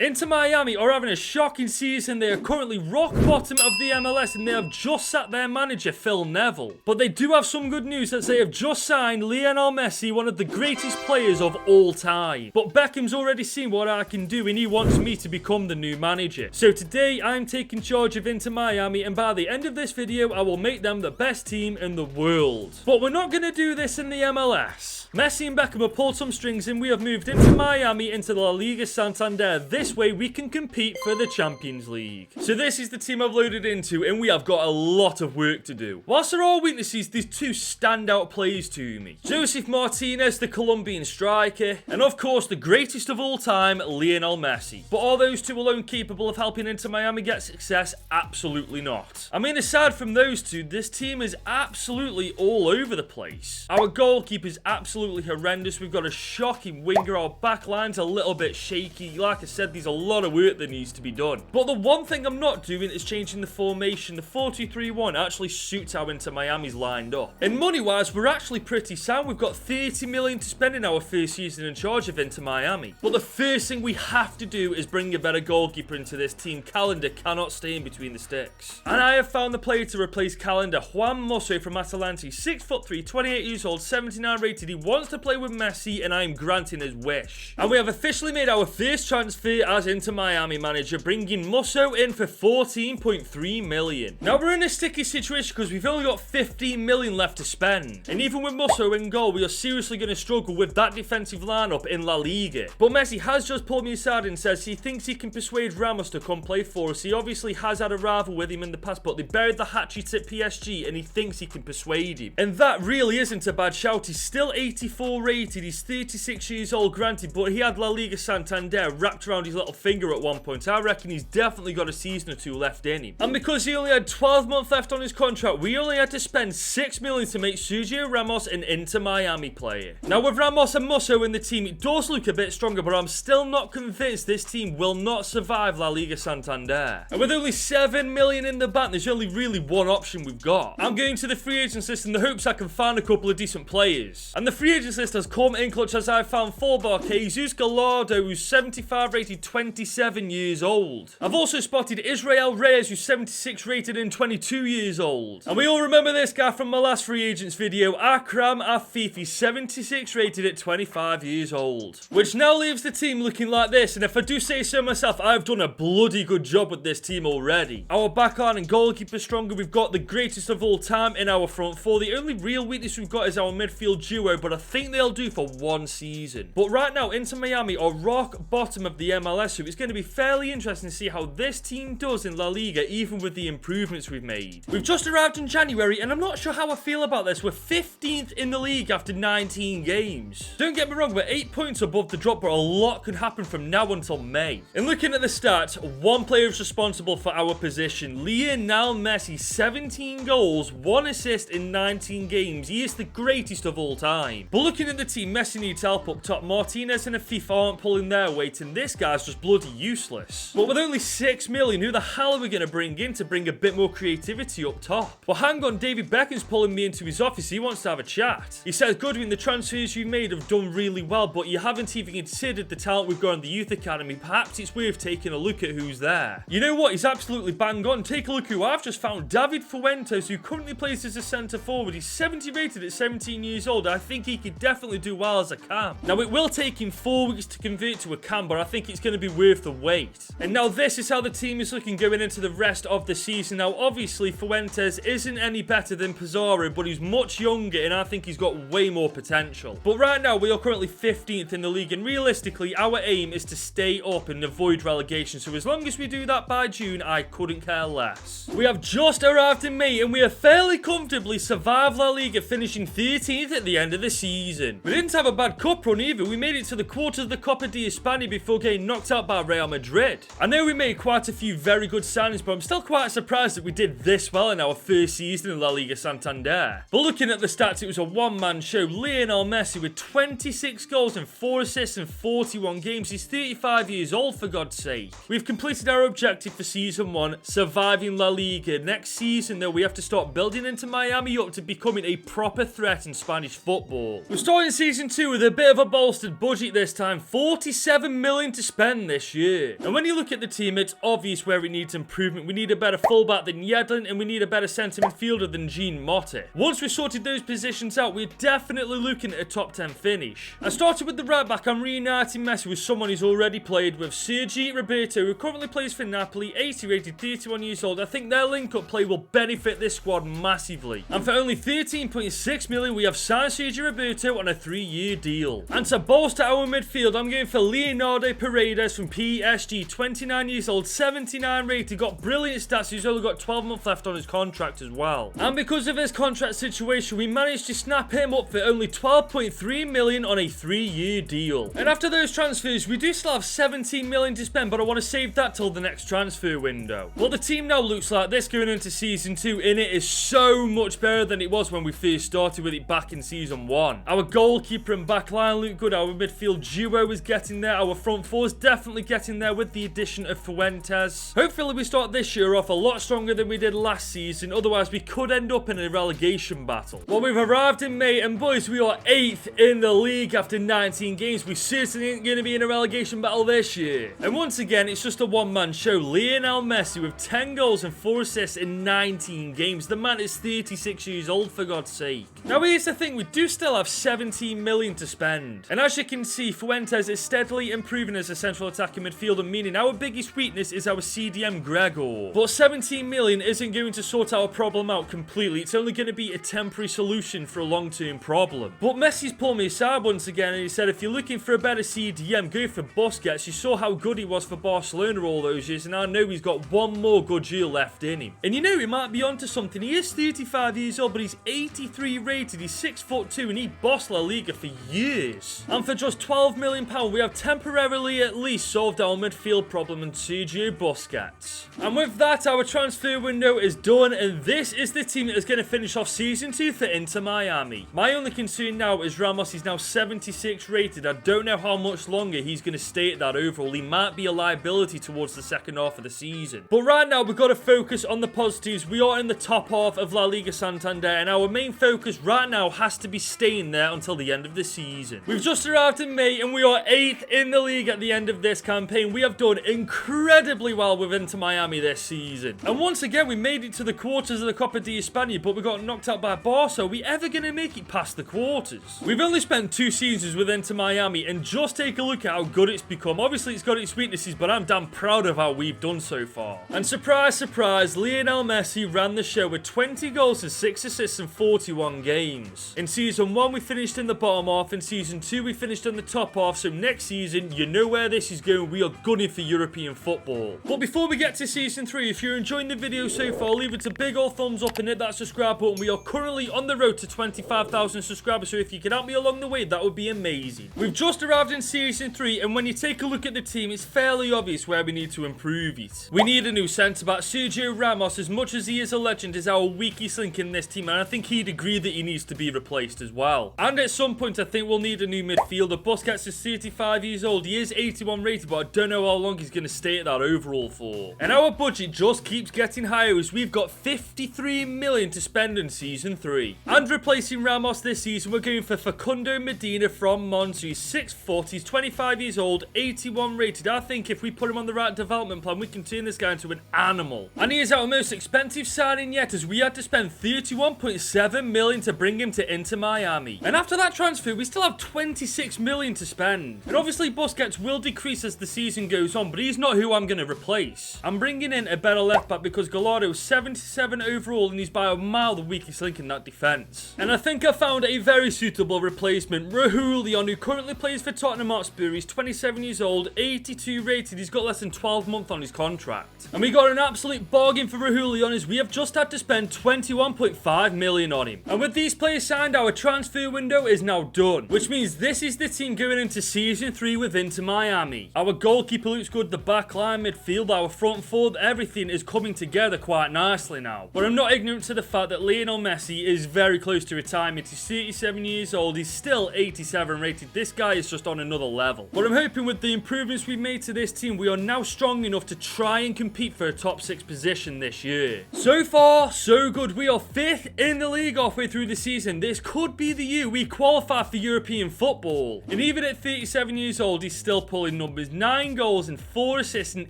Inter Miami are having a shocking season. They are currently rock bottom of the MLS and they have just sacked their manager Phil Neville. But they do have some good news as they have just signed Lionel Messi, one of the greatest players of all time. But Beckham's already seen what I can do and he wants me to become the new manager. So today I'm taking charge of Inter Miami and by the end of this video I will make them the best team in the world. But we're not going to do this in the MLS. Messi and Beckham have pulled some strings and we have moved Inter Miami into La Liga Santander. This way we can compete for the Champions League. So this is the team I've loaded into and we have got a lot of work to do. Whilst there are weaknesses, there's two standout players to me. Josef Martinez, the Colombian striker, and of course the greatest of all time, Lionel Messi. But are those two alone capable of helping Inter Miami get success? Absolutely not. I mean, aside from those two, this team is absolutely all over the place. Our goalkeeper's absolutely horrendous. We've got a shocking winger. Our back line's a little bit shaky. Like I said, there's a lot of work that needs to be done. But the one thing I'm not doing is changing the formation. The 4-2-3-1 actually suits how Inter Miami's lined up. And money-wise, we're actually pretty sound. We've got 30 million to spend in our first season in charge of Inter Miami. But the first thing we have to do is bring a better goalkeeper into this team. Calendar cannot stay in between the sticks. And I have found the player to replace Calendar, Juan Musso from Atalanta. 6'3", 28 years old, 79 rated. He wants to play with Messi and I am granting his wish. And we have officially made our first transfer as Inter Miami manager, bringing Musso in for 14.3 million. Now we're in a sticky situation because we've only got 15 million left to spend. And even with Musso in goal, we are seriously going to struggle with that defensive lineup in La Liga. But Messi has just pulled me aside and says he thinks he can persuade Ramos to come play for us. He obviously has had a rival with him in the past, but they buried the hatchet at PSG and he thinks he can persuade him. And that really isn't a bad shout. He's still 84 rated, he's 36 years old granted, but he had La Liga Santander wrapped around his little finger at one point. I reckon he's definitely got a season or two left in him. And because he only had 12 months left on his contract, we only had to spend 6 million to make Sergio Ramos an Inter Miami player. Now with Ramos and Musso in the team, it does look a bit stronger, but I'm still not convinced this team will not survive La Liga Santander. And with only 7 million in the bank, there's only really one option we've got. I'm going to the free agents list in the hopes I can find a couple of decent players. And the free agents list has come in clutch as I found fullback Jesus Gallardo, who's 75 rated, 27 years old. I've also spotted Israel Reyes, who's 76 rated and 22 years old. And we all remember this guy from my last free agents video, Akram Afifi, 76 rated at 25 years old. Which now leaves the team looking like this, and if I do say so myself, I've done a bloody good job with this team already. Our backline and goalkeeper stronger, we've got the greatest of all time in our front four. The only real weakness we've got is our midfield duo, but I think they'll do for one season. But right now, Inter Miami are rock bottom of the MLS, so it's going to be fairly interesting to see how this team does in La Liga, even with the improvements we've made. We've just arrived in January, and I'm not sure how I feel about this. We're 15th in the league after 19 games. Don't get me wrong, we're 8 points above the drop, but a lot could happen from now until May. And looking at the stats, one player is responsible for our position. Lionel Messi, 17 goals, 1 assist in 19 games. He is the greatest of all time. But looking at the team, Messi needs help up top. Martinez and Afifi aren't pulling their weight, and this guy's just bloody useless. But with only 6 million, who the hell are we going to bring in to bring a bit more creativity up top? Well, hang on, David Beckham's pulling me into his office. He wants to have a chat. He says, Goodwin, the transfers you made have done really well, but you haven't even considered the talent we've got in the youth academy. Perhaps it's worth taking a look at who's there. You know what? He's absolutely bang on. Take a look who I've just found. David Fuentes, who currently plays as a centre forward. He's 70 rated at 17 years old. I think he could definitely do well as a cam. Now, it will take him 4 weeks to convert to a cam, but I think it's going to be worth the wait. And now this is how the team is looking going into the rest of the season. Now, obviously, Fuentes isn't any better than Pizarro, but he's much younger, and I think he's got way more potential. But right now, we are currently 15th in the league, and realistically, our aim is to stay up and avoid relegation. So as long as we do that by June, I couldn't care less. We have just arrived in May, and we have fairly comfortably survived La Liga, finishing 13th at the end of the season. We didn't have a bad cup run either. We made it to the quarters of the Copa de España before getting knocked out by Real Madrid. I know we made quite a few very good signings, but I'm still quite surprised that we did this well in our first season in La Liga Santander. But looking at the stats, it was a one-man show. Lionel Messi with 26 goals and 4 assists in 41 games. He's 35 years old, for God's sake. We've completed our objective for season 1, surviving La Liga. Next season, though, we have to start building Inter Miami up to becoming a proper threat in Spanish football. We're starting season 2 with a bit of a bolstered budget this time. 47 million to spend spend this year. And when you look at the team, it's obvious where it needs improvement. We need a better fullback than Yedlin, and we need a better centre midfielder than Jean Motti. Once we've sorted those positions out, we're definitely looking at a top 10 finish. I started with the right back. I'm reuniting Messi with someone who's already played with, Sergi Roberto, who currently plays for Napoli, 80 rated, 31 years old. I think their link-up play will benefit this squad massively. And for only 13.6 million, we have signed Sergi Roberto on a 3-year deal. And to bolster our midfield, I'm going for Leonardo Paredes from PSG, 29 years old, 79 rated, got brilliant stats. He's only got 12 months left on his contract as well. And because of his contract situation, we managed to snap him up for only 12.3 million on a 3-year deal. And after those transfers, we do still have 17 million to spend, but I want to save that till the next transfer window. Well, the team now looks like this going into season 2, and it is so much better than it was when we first started with it back in season 1. Our goalkeeper and backline look good. Our midfield duo is getting there. Our front four is definitely getting there with the addition of Fuentes. Hopefully we start this year off a lot stronger than we did last season, otherwise we could end up in a relegation battle. Well, we've arrived in May, and boys, we are 8th in the league after 19 games. We certainly ain't going to be in a relegation battle this year. And once again, it's just a one-man show. Lionel Messi with 10 goals and 4 assists in 19 games. The man is 36 years old, for God's sake. Now, here's the thing. We do still have 17 million to spend. And as you can see, Fuentes is steadily improving as a central attacking midfielder, meaning our biggest weakness is our CDM Gregor. But 17 million isn't going to sort our problem out completely. It's only going to be a temporary solution for a long-term problem. But Messi's pulled me aside once again, and he said, if you're looking for a better CDM, go for Busquets. You saw how good he was for Barcelona all those years, and I know he's got one more good year left in him. And you know, he might be onto something. He is 35 years old, but he's 83 rated. He's 6'2", and he bossed La Liga for years. And for just £12 million, we have temporarily at least solved our midfield problem in Sergio Busquets. And with that, our transfer window is done, and this is the team that is going to finish off season 2 for Inter Miami. My only concern now is Ramos. He's now 76 rated. I don't know how much longer he's going to stay at that overall. He might be a liability towards the second half of the season. But right now, we've got to focus on the positives. We are in the top half of La Liga Santander, and our main focus right now has to be staying there until the end of the season. We've just arrived in May, and we are 8th in the league at the end of this campaign. We have done incredibly well with Inter Miami this season. And once again, we made it to the quarters of the Copa de España, but we got knocked out by Barca. Are we ever going to make it past the quarters? We've only spent 2 seasons with Inter Miami, and just take a look at how good it's become. Obviously, it's got its weaknesses, but I'm damn proud of how we've done so far. And surprise, surprise, Lionel Messi ran the show with 20 goals and 6 assists in 41 games. In season 1, we finished in the bottom half. In season 2, we finished in the top half. So next season, you know where this is going. We are gunning for European football. But before we get to season 3, if you're enjoying the video so far, leave it a big old thumbs up and hit that subscribe button. We are currently on the road to 25,000 subscribers, so if you can help me along the way, that would be amazing. We've just arrived in season 3, and when you take a look at the team, it's fairly obvious where we need to improve it. We need a new centre-back. Sergio Ramos, as much as he is a legend, is our weakest link in this team, and I think he'd agree that he needs to be replaced as well. And at some point, I think we'll need a new midfielder. Busquets is 35 years old. He is 81 rated, but I don't know how long he's going to stay at that overall for. And our budget just keeps getting higher, as we've got 53 million to spend in season 3. And replacing Ramos this season, we're going for Facundo Medina from Mons. He's 6 foot, he's 25 years old, 81 rated. I think if we put him on the right development plan, we can turn this guy into an animal. And he is our most expensive signing yet, as we had to spend 31.7 million to bring him to Inter Miami. And after that transfer, we still have 26 million to spend. And obviously Busquets will decrease as the season goes on, but he's not who I'm going to replace. I'm bringing in a better left back because Gallardo is 77 overall, and he's by a mile the weakest link in that defence. And I think I found a very suitable replacement. Raúl Leon, who currently plays for Tottenham Hotspur. He's 27 years old, 82 rated. He's got less than 12 months on his contract. And we got an absolute bargain for Raúl Leon, as we have just had to spend 21.5 million on him. And with these players signed, our transfer window is now done, which means this is the team going into season 3 with Inter Miami. Our goalkeeper looks good, the back line, midfield, our front four, everything is coming together quite nicely now. But I'm not ignorant to the fact that Lionel Messi is very close to retirement. He's 37 years old, he's still 87 rated. This guy is just on another level. But I'm hoping with the improvements we've made to this team, we are now strong enough to try and compete for a top 6 position this year. So far, so good. We are 5th in the league halfway through the season. This could be the year we qualify for European football. And even at 37 years old, he's still pulling solid numbers, 9 goals and 4 assists in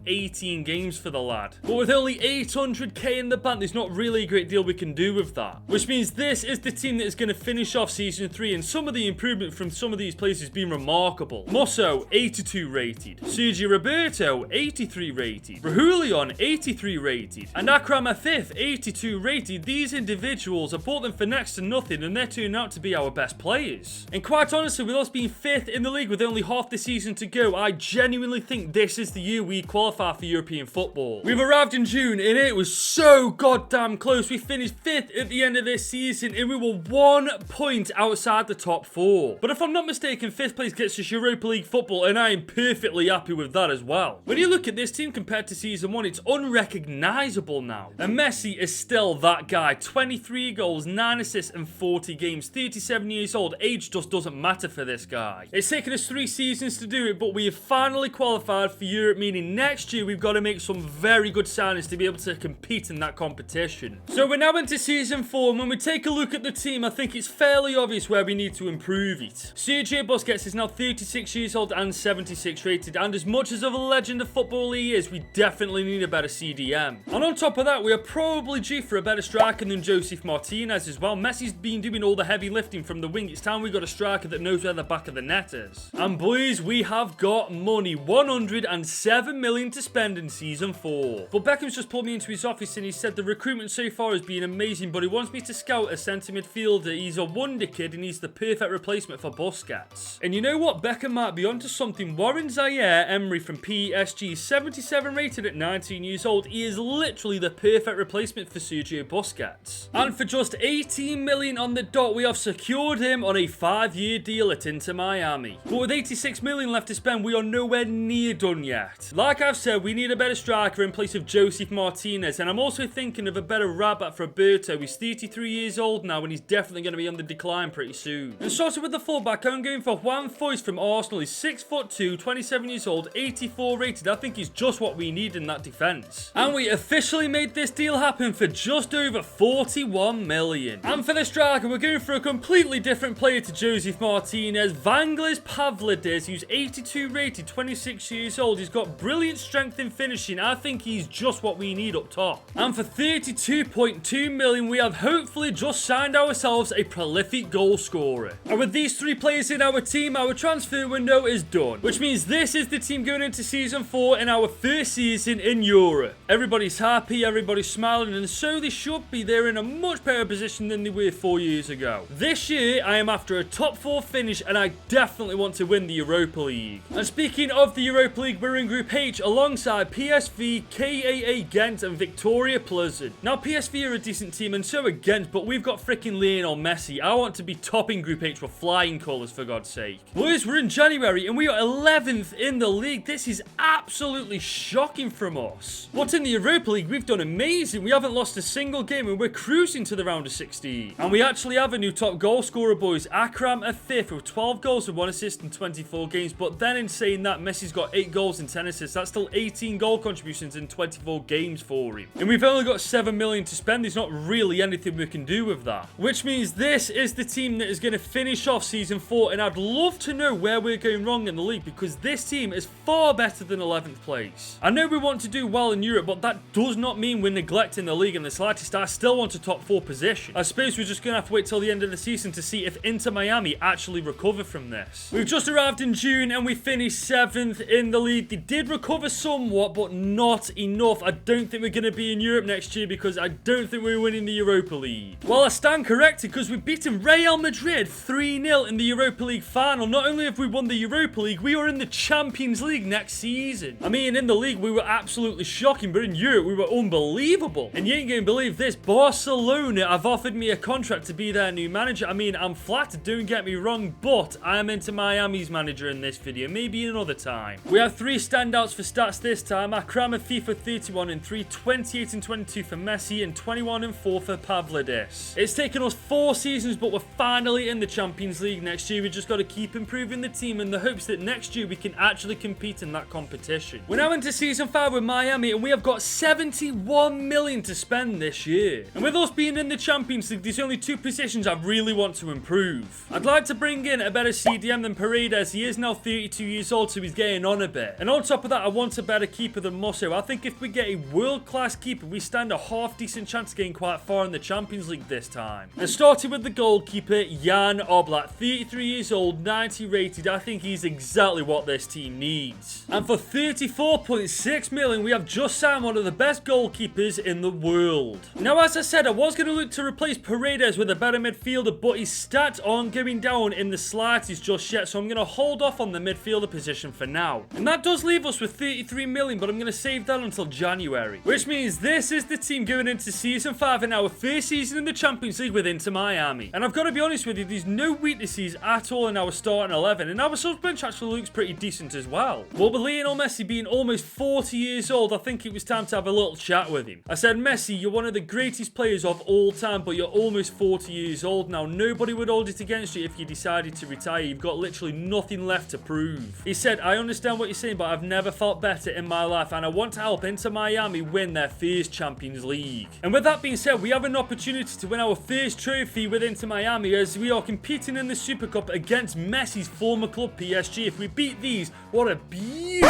18 games for the lad. But with only 800k in the bank, there's not really a great deal we can do with that. Which means this is the team that is going to finish off season 3, and some of the improvement from some of these players has been remarkable. Musso, 82 rated. Sergio Roberto, 83 rated. Rahulion, 83 rated. And Akram Afif, 82 rated. These individuals, I bought them for next to nothing, and they're turning out to be our best players. And quite honestly, with us being 5th in the league with only half the season to go, I genuinely think this is the year we qualify for European football. We've arrived in June, and it was so goddamn close. We finished 5th at the end of this season, and we were 1 point outside the top 4. But if I'm not mistaken, 5th place gets us Europa League football, and I am perfectly happy with that as well. When you look at this team compared to season 1, it's unrecognisable now. And Messi is still that guy. 23 goals, 9 assists and 40 games. 37 years old. Age just doesn't matter for this guy. It's taken us 3 seasons to do it, but we have finally qualified for Europe, meaning next year we've got to make some very good signings to be able to compete in that competition. So we're now into season 4, and when we take a look at the team, I think it's fairly obvious where we need to improve it. Sergio Busquets is now 36 years old and 76 rated, and as much as of a legend of football he is, we definitely need a better CDM. And on top of that, we are probably due for a better striker than Josef Martinez as well. Messi's been doing all the heavy lifting from the wing. It's time we got a striker that knows where the back of the net is. And boys, we have got money. 107 million to spend in season 4. But Beckham's just pulled me into his office and he said the recruitment so far has been amazing, but he wants me to scout a centre midfielder. He's a wonder kid and he's the perfect replacement for Busquets. And you know what? Beckham might be onto something. Warren Zaire-Emery from PSG, 77 rated at 19 years old. He is literally the perfect replacement for Sergio Busquets. And for just 18 million on the dot, we have secured him on a 5-year deal at Inter Miami. But with 86 million left to spend, we are nowhere near done yet. Like I've said, we need a better striker in place of Josef Martinez, and I'm also thinking of a better right back for Roberto. He's 33 years old now, and he's definitely going to be on the decline pretty soon. And starting with the fullback, I'm going for Juan Foyth from Arsenal. He's 6'2", 27 years old, 84 rated. I think he's just what we need in that defence. And we officially made this deal happen for just over 41 million. And for the striker, we're going for a completely different player to Josef Martinez. Vanglis Pavlidis, who's 82 rated, 26 years old. He's got brilliant strength in finishing. I think he's just what we need up top. And for 32.2 million, we have hopefully just signed ourselves a prolific goal scorer. And with these 3 players in our team, our transfer window is done. Which means this is the team going into season 4 in our first season in Europe. Everybody's happy, everybody's smiling, and so they should be. They're in a much better position than they were 4 years ago. This year, I am after a top 4 finish, and I definitely want to win the Europa League. And speaking of the Europa League, we're in Group H alongside PSV, KAA Ghent, and Victoria Pleasant. Now, PSV are a decent team, and so are Ghent, but we've got freaking Lionel Messi. I want to be top in Group H with flying colours, for God's sake. Boys, we're in January, and we are 11th in the league. This is absolutely shocking from us. But in the Europa League, we've done amazing. We haven't lost a single game, and we're cruising to the round of 16. And we actually have a new top goal scorer, boys. Akram Afif with 12 goals and 1 assist in 24 games. But then in saying that, Messi's got 8 goals and 10 assists. That's still 18 goal contributions in 24 games for him. And we've only got 7 million to spend. There's not really anything we can do with that. Which means this is the team that is going to finish off season 4. And I'd love to know where we're going wrong in the league, because this team is far better than 11th place. I know we want to do well in Europe, but that does not mean we're neglecting the league in the slightest. I still want a top 4 position. I suppose we're just going to have to wait till the end of the season to see if Inter Miami actually recover from this. We've just arrived in June and we finished 7th in the league. They did recover somewhat, but not enough. I don't think we're going to be in Europe next year, because I don't think we're winning the Europa League. Well, I stand corrected, because we've beaten Real Madrid 3-0 in the Europa League final. Not only have we won the Europa League, we are in the Champions League next season. I mean, in the league, we were absolutely shocking, but in Europe, we were unbelievable. And you ain't going to believe this. Barcelona have offered me a contract to be their new manager. I mean, I'm flattered, don't get me wrong, but I am into Miami's manager in this video. Maybe another time. We have 3 standouts for stats this time. Akram Afif for 31 and 3, 28 and 22 for Messi, and 21 and 4 for Pavlidis. It's taken us 4 seasons, but we're finally in the Champions League next year. We just got to keep improving the team in the hopes that next year we can actually compete in that competition. We're now into season 5 with Miami, and we have got 71 million to spend this year. And with us being in the Champions League, there's only 2 positions I really want to improve. I'd like to bring in a better CDM than Paredes. He is now 32 years years old, so he's getting on a bit. And on top of that, I want a better keeper than Musso. I think if we get a world-class keeper, we stand a half-decent chance of getting quite far in the Champions League this time. And starting with the goalkeeper, Jan Oblak, 33 years old, 90 rated. I think he's exactly what this team needs. And for 34.6 million, we have just signed one of the best goalkeepers in the world. Now, as I said, I was going to look to replace Paredes with a better midfielder, but his stats aren't going down in the slightest just yet, so I'm going to hold off on the midfielder position for now. And that does leave us with 33 million, but I'm going to save that until January. Which means this is the team going into Season 5 in our first season in the Champions League with Inter Miami. And I've got to be honest with you, there's no weaknesses at all in our starting 11, and our subs bench actually looks pretty decent as well. But with Lionel Messi being almost 40 years old, I think it was time to have a little chat with him. I said, Messi, you're one of the greatest players of all time, but you're almost 40 years old now. Nobody would hold it against you if you decided to retire. You've got literally nothing left to prove. He said, I understand what you're saying, but I've never felt better in my life, and I want to help Inter Miami win their first Champions League. And with that being said, we have an opportunity to win our first trophy with Inter Miami as we are competing in the Super Cup against Messi's former club PSG. If we beat these, what a beautiful...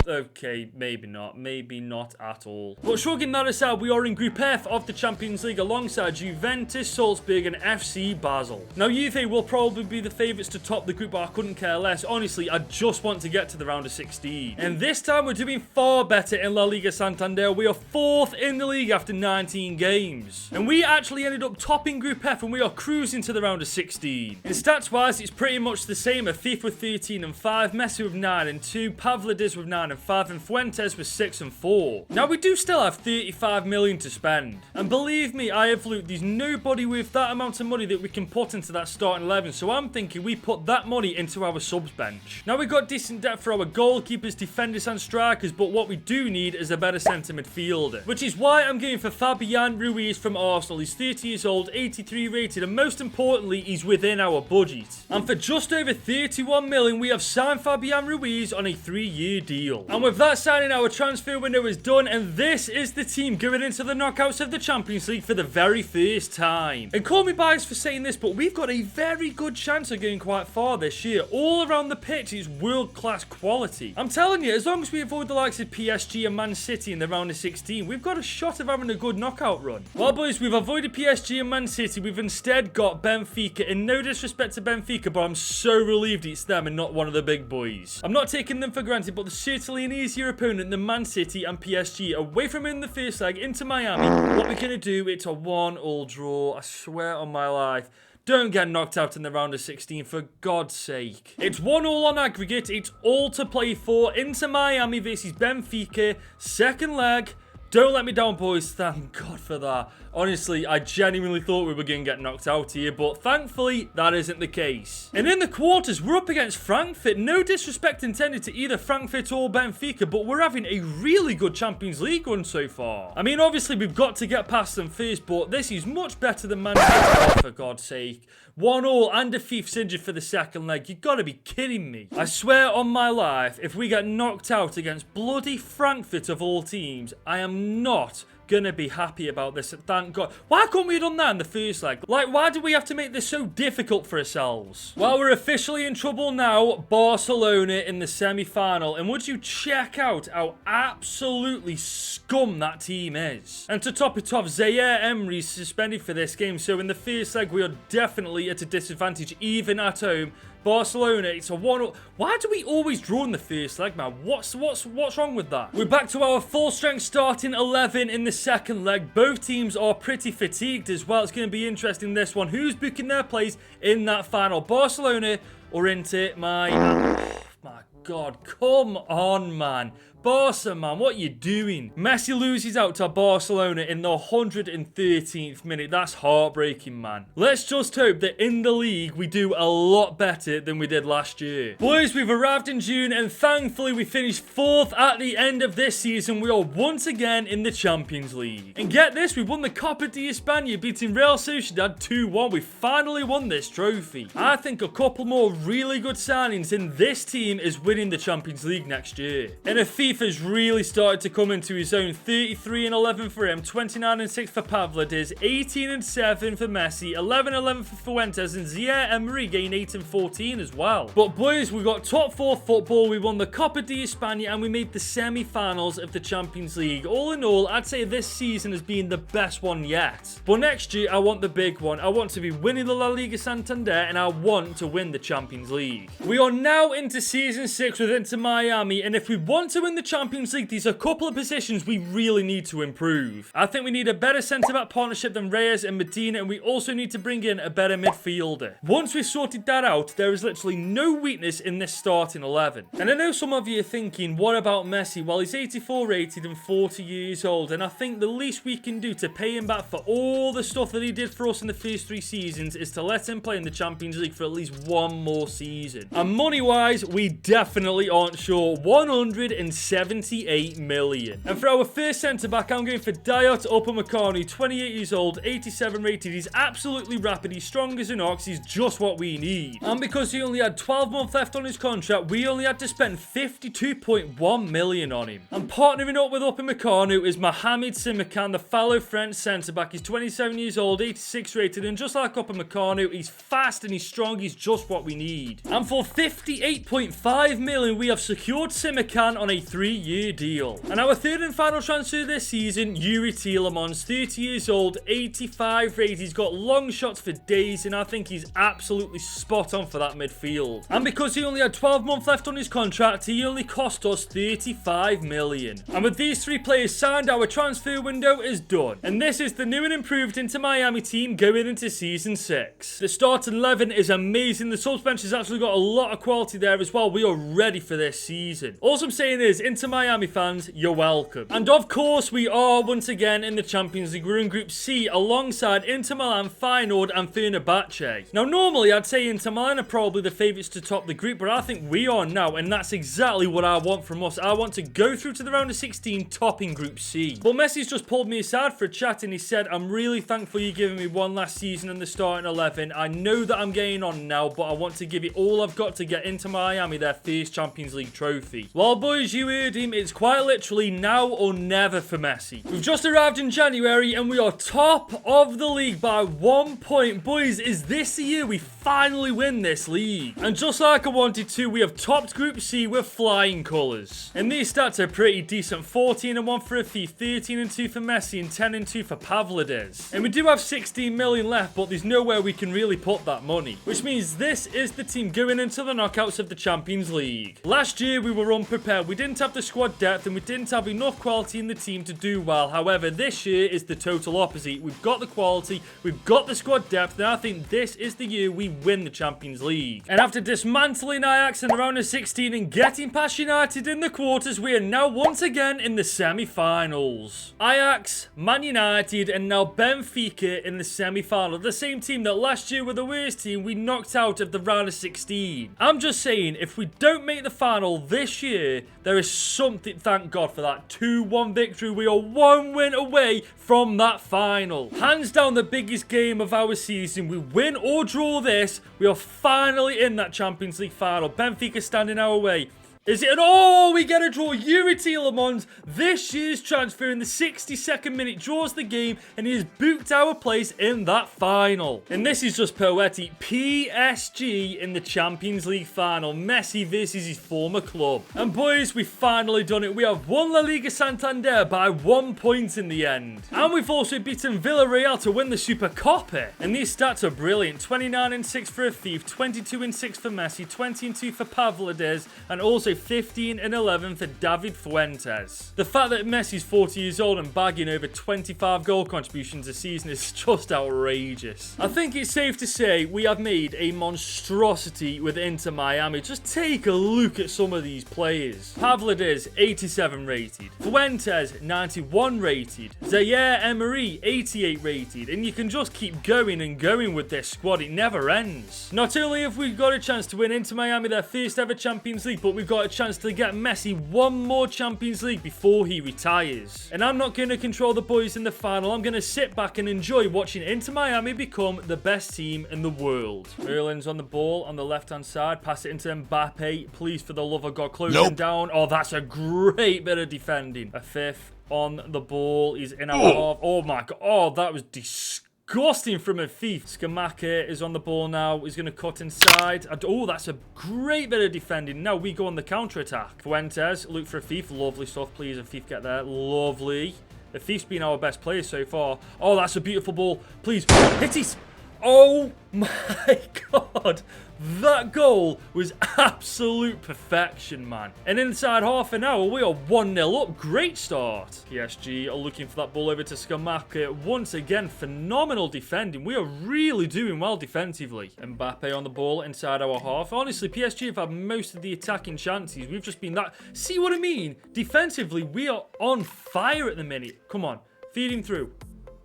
Okay, maybe not at all. But shrugging that aside, we are in Group F of the Champions League alongside Juventus, Salzburg and FC Basel. Now, Juve will probably be the favourites to top the group, but I couldn't care less. Honestly, I just want to get to the round of 16. And this time, we're doing far better in La Liga Santander. We are 4th in the league after 19 games. And we actually ended up topping Group F, and we are cruising to the round of 16. In stats-wise, it's pretty much the same. Afif with 13 and 5, Messi with 9 and 2, Pavlidis with 9 and 5, and Fuentes with 6 and 4. Now, we do still have 35 million to spend. And believe me, I have looked. There's nobody with that amount of money that we can put into that starting 11. So I'm thinking we put that money into our subs bench. Now, we've got decent depth for our goalkeepers, defenders and strikers, but what we do need is a better centre midfielder. Which is why I'm going for Fabian Ruiz from Arsenal. He's 30 years old, 83 rated, and most importantly, he's within our budget. And for just over 31 million, we have signed Fabian Ruiz on a 3-year deal. And with that signing, our transfer window is done, and this is the team going into the knockouts of the Champions League for the very first time. And call me biased for saying this, but we've got a very good chance of going quite far this year. All around the pitch is world-class quality. I'm telling you, as long as we avoid the likes of PSG and Man City in the round of 16, we've got a shot of having a good knockout run. Well, boys, we've avoided PSG and Man City. We've instead got Benfica. In no disrespect to Benfica, but I'm so relieved it's them and not one of the big boys. I'm not taking them for granted, but they're certainly an easier opponent than Man City and PSG. Away from in the first leg into Miami, what we're going to do, it's a 1-1 draw. I swear on my life. Don't get knocked out in the round of 16, for God's sake. It's 1-1 on aggregate. It's all to play for. Inter Miami versus Benfica. Second leg. Don't let me down, boys. Thank God for that. Honestly, I genuinely thought we were going to get knocked out here, but thankfully, that isn't the case. And in the quarters, we're up against Frankfurt. No disrespect intended to either Frankfurt or Benfica, but we're having a really good Champions League run so far. I mean, obviously, we've got to get past them first, but this is much better than Man City, for God's sake. 1-1 and a fifth injured for the second leg. You've got to be kidding me. I swear on my life, if we get knocked out against bloody Frankfurt of all teams, I am not gonna be happy about this. Thank God. Why couldn't we have done that in the first leg? Like, why do we have to make this so difficult for ourselves? Well, we're officially in trouble now. Barcelona in the semi-final. And would you check out how absolutely scum that team is? And to top it off, Zaire Emery's suspended for this game. So in the first leg, we are definitely at a disadvantage, even at home. Barcelona, it's a 1-0. Why do we always draw in the first leg, man? What's wrong with that? We're back to our full-strength starting 11 in the second leg. Both teams are pretty fatigued as well. It's going to be interesting, this one. Who's booking their place in that final? Barcelona or Inter Miami? My God, come on, man. Barca, man, what are you doing? Messi loses out to Barcelona in the 113th minute. That's heartbreaking, man. Let's just hope that in the league, we do a lot better than we did last year. Boys, we've arrived in June, and thankfully, we finished 4th at the end of this season. We are once again in the Champions League. And get this, we won the Copa de España, beating Real Sociedad 2-1. We finally won this trophy. I think a couple more really good signings in this team is winning the Champions League next year. And a FIFA belief has really started to come into his own. 33-11 for him, 29-6 for Pavlidis, 18-7 for Messi, 11-11 for Fuentes, and Zaire Emery gained 8-14 as well. But boys, we got top 4 football, we won the Copa de España, and we made the semi-finals of the Champions League. All in all, I'd say this season has been the best one yet. But next year, I want the big one. I want to be winning the La Liga Santander, and I want to win the Champions League. We are now into season 6 with Inter Miami, and if we want to win the Champions League, there's a couple of positions we really need to improve. I think we need a better centre-back partnership than Reyes and Medina, and we also need to bring in a better midfielder. Once we've sorted that out, there is literally no weakness in this starting 11. And I know some of you are thinking, what about Messi? Well, he's 84 rated and 40 years old, and I think the least we can do to pay him back for all the stuff that he did for us in the first 3 seasons is to let him play in the Champions League for at least one more season. And money-wise, we definitely aren't sure. 178 million. And for our first centre-back, I'm going for Dayot Upamecano, 28 years old, 87 rated. He's absolutely rapid, he's strong as an ox, he's just what we need. And because he only had 12 months left on his contract, we only had to spend 52.1 million on him. And partnering up with Upamecano is Mohamed Simakan, the fellow French centre-back. He's 27 years old, 86 rated, and just like Upamecano, he's fast and he's strong, he's just what we need. And for 58.5 million, we have secured Simakan on a 3-year deal. And our third and final transfer this season, Yuri Tielemans, 30 years old, 85 rated. He's got long shots for days, and I think he's absolutely spot on for that midfield. And because he only had 12 months left on his contract, he only cost us 35 million. And with these 3 players signed, our transfer window is done. And this is the new and improved Inter Miami team going into season 6. The starting 11 is amazing. The subs bench has actually got a lot of quality there as well. We are ready for this season. All I'm saying is, Inter Miami fans, you're welcome. And of course, we are once again in the Champions League. We're in Group C alongside Inter Milan, Feyenoord, and Fenerbahce. Now, normally I'd say Inter Milan are probably the favourites to top the group, but I think we are now, and that's exactly what I want from us. I want to go through to the round of 16 topping Group C. But Messi's just pulled me aside for a chat, and he said, I'm really thankful you're giving me one last season in the starting 11. I know that I'm getting on now, but I want to give it all I've got to get Inter Miami their first Champions League trophy. Well, boys, you heard him. It's quite literally now or never for Messi. We've just arrived in January, and we are top of the league by 1 point. Boys, is this the year we finally win this league? And just like I wanted to, we have topped Group C with flying colours. And these stats are pretty decent. 14-1 for Rafi, 13-2 for Messi, and 10-2 for Pavlidis. And we do have 16 million left, but there's nowhere we can really put that money. Which means this is the team going into the knockouts of the Champions League. Last year, we were unprepared. We didn't have the squad depth, and we didn't have enough quality in the team to do well. However, this year is the total opposite. We've got the quality, we've got the squad depth, and I think this is the year we win the Champions League. And after dismantling Ajax in the round of 16 and getting past United in the quarters, we are now once again in the semi-finals. Ajax, Man United, and now Benfica in the semi-final. The same team that last year were the worst team we knocked out of the round of 16. I'm just saying, if we don't make the final this year, there is something, thank God for that, 2-1 victory. We are 1 win away from that final. Hands down the biggest game of our season. We win or draw this, we are finally in that Champions League final. Benfica standing our way. Is it? Oh, we get a draw. Yuri Tielemans, this year's transfer in the 62nd minute, draws the game, and he has booked our place in that final. And this is just poetic. PSG in the Champions League final. Messi versus his former club. And boys, we've finally done it. We have won La Liga Santander by 1 point in the end. And we've also beaten Villarreal to win the Super Copa. And these stats are brilliant. 29-6 for Afif, 22-6 for Messi, 20-2 for Pavlidis, and also 15-11 for David Fuentes. The fact that Messi's 40 years old and bagging over 25 goal contributions a season is just outrageous. I think it's safe to say we have made a monstrosity with Inter Miami. Just take a look at some of these players. Pavlidis, 87 rated. Fuentes, 91 rated. Zaire Emery, 88 rated. And you can just keep going and going with this squad. It never ends. Not only have we got a chance to win Inter Miami their first ever Champions League, but we've got got a chance to get Messi one more Champions League before he retires. And I'm not going to control the boys in the final. I'm going to sit back and enjoy watching Inter Miami become the best team in the world. Merlin's on the ball on the left-hand side. Pass it into Mbappe. Please, for the love of God, close him down. Oh, that's a great bit of defending. A fifth on the ball. He's in our half. Oh, my God. Oh, that was disgusting from a thief. Skamaka is on the ball now. He's going to cut inside. Oh, that's a great bit of defending. Now we go on the counter-attack. Fuentes, look for a thief. Lovely stuff. Please, a thief get there. Lovely. The thief's been our best player so far. Oh, that's a beautiful ball. Please, hit it. Oh my God. That goal was absolute perfection, man. And inside half an hour, we are 1-0 up. Great start. PSG are looking for that ball over to Skamaka. Once again, phenomenal defending. We are really doing well defensively. Mbappe on the ball inside our half. Honestly, PSG have had most of the attacking chances. We've just been that... See what I mean? Defensively, we are on fire at the minute. Come on. Feed him through.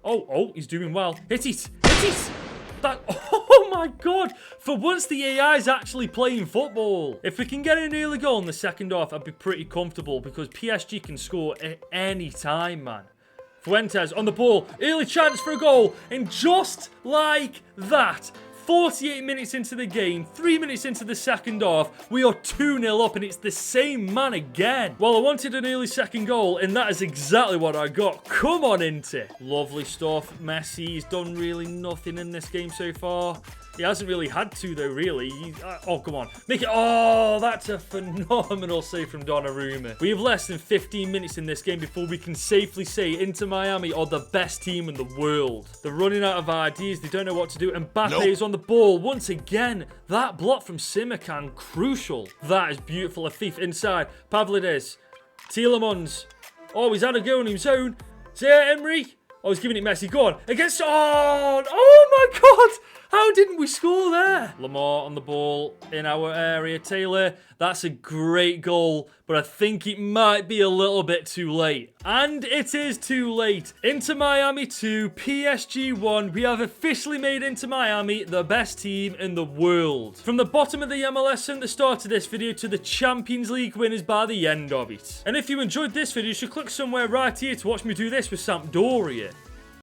Oh, he's doing well. Hit it. Hit it. That, oh my God, for once the AI is actually playing football. If we can get an early goal in the second half, I'd be pretty comfortable because PSG can score at any time, man. Fuentes on the ball, early chance for a goal, and just like that, 48 minutes into the game, 3 minutes into the second half, we are 2-0 up and it's the same man again. Well, I wanted an early second goal and that is exactly what I got. Come on, Inter. Lovely stuff. Messi's done really nothing in this game so far. He hasn't really had to, though, really. Oh, come on. Make it... Oh, that's a phenomenal save from Donnarumma. We have less than 15 minutes in this game before we can safely say Inter Miami are the best team in the world. They're running out of ideas. They don't know what to do. Mbappe is on the ball. Once again, that block from Simakan, crucial. That is beautiful. A thief inside. Pavlidis. Tielemans. Oh, he's had a go on his own. Zaire Emery. Oh, he's giving it Messi. Go on. Against... Oh my God. How didn't we score there? Lamar on the ball in our area. Taylor, that's a great goal, but I think it might be a little bit too late. And it is too late. Inter Miami 2, PSG 1. We have officially made Inter Miami the best team in the world. From the bottom of the MLS at the start of this video to the Champions League winners by the end of it. And if you enjoyed this video, you should click somewhere right here to watch me do this with Sampdoria.